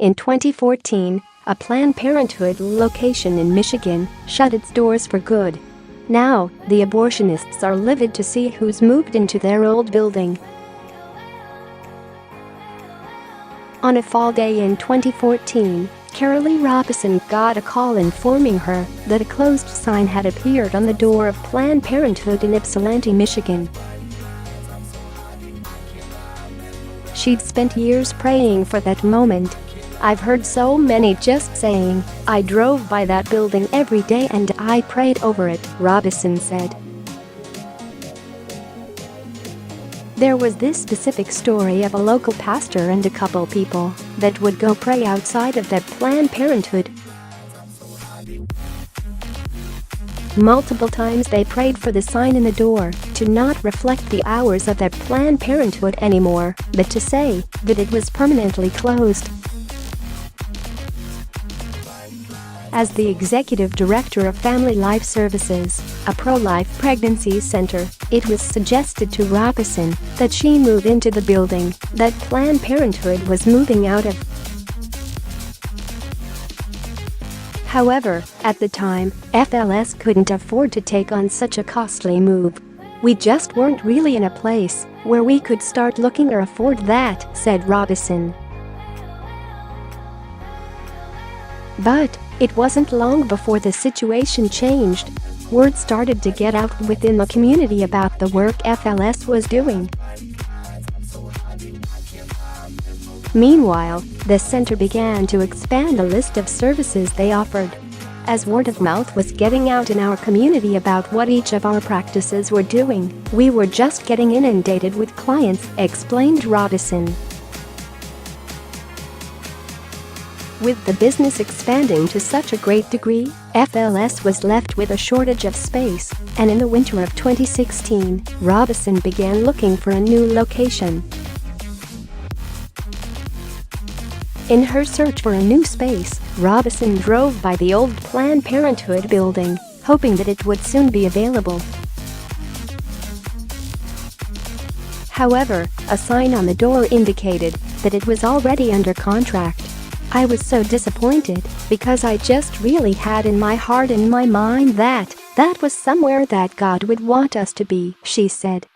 In 2014, a Planned Parenthood location in Michigan shut its doors for good. Now, the abortionists are livid to see who's moved into their old building. On a fall day in 2014, Karalee Robison got a call informing her that a closed sign had appeared on the door of Planned Parenthood in Ypsilanti, Michigan. She'd spent years praying for that moment. "I've heard so many just saying, I drove by that building every day and I prayed over it," Robison said. There was this specific story of a local pastor and a couple people that would go pray outside of that Planned Parenthood. Multiple times they prayed for the sign in the door to not reflect the hours of that Planned Parenthood anymore, but to say that it was permanently closed. As the executive director of Family Life Services, a pro-life pregnancy center, it was suggested to Robison that she move into the building that Planned Parenthood was moving out of. However, at the time, FLS couldn't afford to take on such a costly move. "We just weren't really in a place where we could start looking or afford that," said Robison. But it wasn't long before the situation changed. Word started to get out within the community about the work FLS was doing. Meanwhile, the center began to expand the list of services they offered. As word of mouth was getting out in our community about what each of our practices were doing, we were just getting inundated with clients, explained Robison. With the business expanding to such a great degree, FLS was left with a shortage of space, and in the winter of 2016, Robison began looking for a new location. In her search for a new space, Robison drove by the old Planned Parenthood building, hoping that it would soon be available. However, a sign on the door indicated that it was already under contract. "I was so disappointed because I just really had in my heart and my mind that was somewhere that God would want us to be," she said.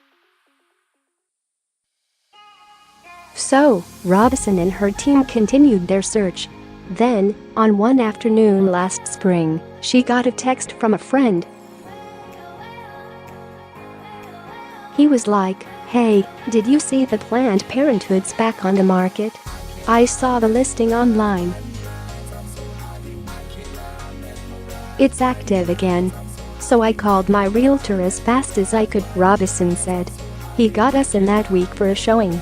So, Robison and her team continued their search. Then, on one afternoon last spring, she got a text from a friend. He was like, "Hey, did you see that Planned Parenthood's back on the market? I saw the listing online. It's active again." "So I called my realtor as fast as I could," Robison said. "He got us in that week for a showing."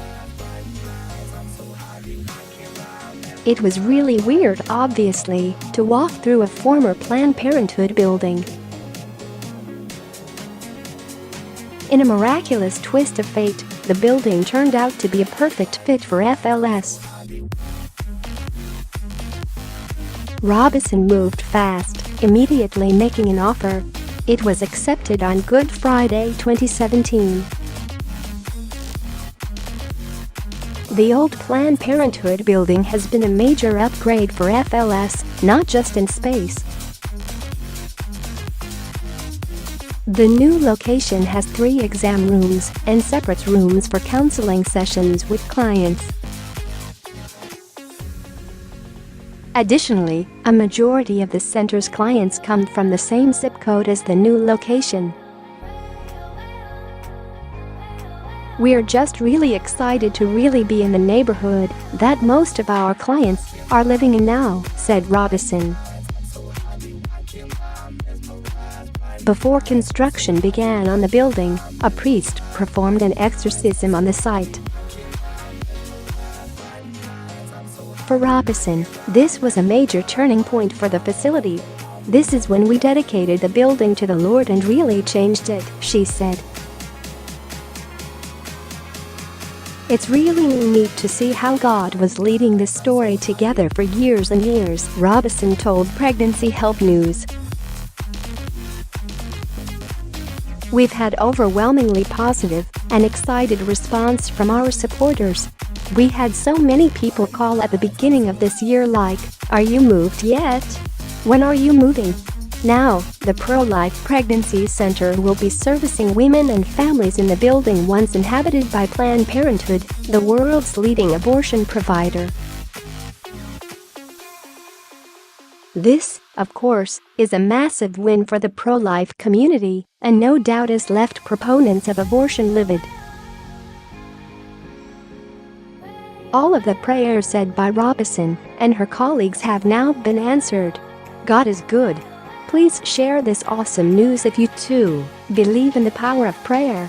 It was really weird, obviously, to walk through a former Planned Parenthood building. In a miraculous twist of fate, the building turned out to be a perfect fit for FLS. Robison moved fast, immediately making an offer. It was accepted on Good Friday 2017. The old Planned Parenthood building has been a major upgrade for FLS, not just in space. The new location has 3 exam rooms and separate rooms for counseling sessions with clients. Additionally, a majority of the center's clients come from the same zip code as the new location. "We're just really excited to really be in the neighborhood that most of our clients are living in now," said Robison. Before construction began on the building, a priest performed an exorcism on the site. For Robison, this was a major turning point for the facility. "This is when we dedicated the building to the Lord and really changed it," she said. "It's really neat to see how God was leading this story together for years and years," Robison told Pregnancy Help News. "We've had overwhelmingly positive and excited response from our supporters. We had so many people call at the beginning of this year like, "Are you moved yet? When are you moving?" Now, the pro-life pregnancy center will be servicing women and families in the building once inhabited by Planned Parenthood, the world's leading abortion provider. This, of course, is a massive win for the pro-life community, and no doubt has left proponents of abortion livid. All of the prayers said by Robison and her colleagues have now been answered. God is good. Please share this awesome news if you too believe in the power of prayer.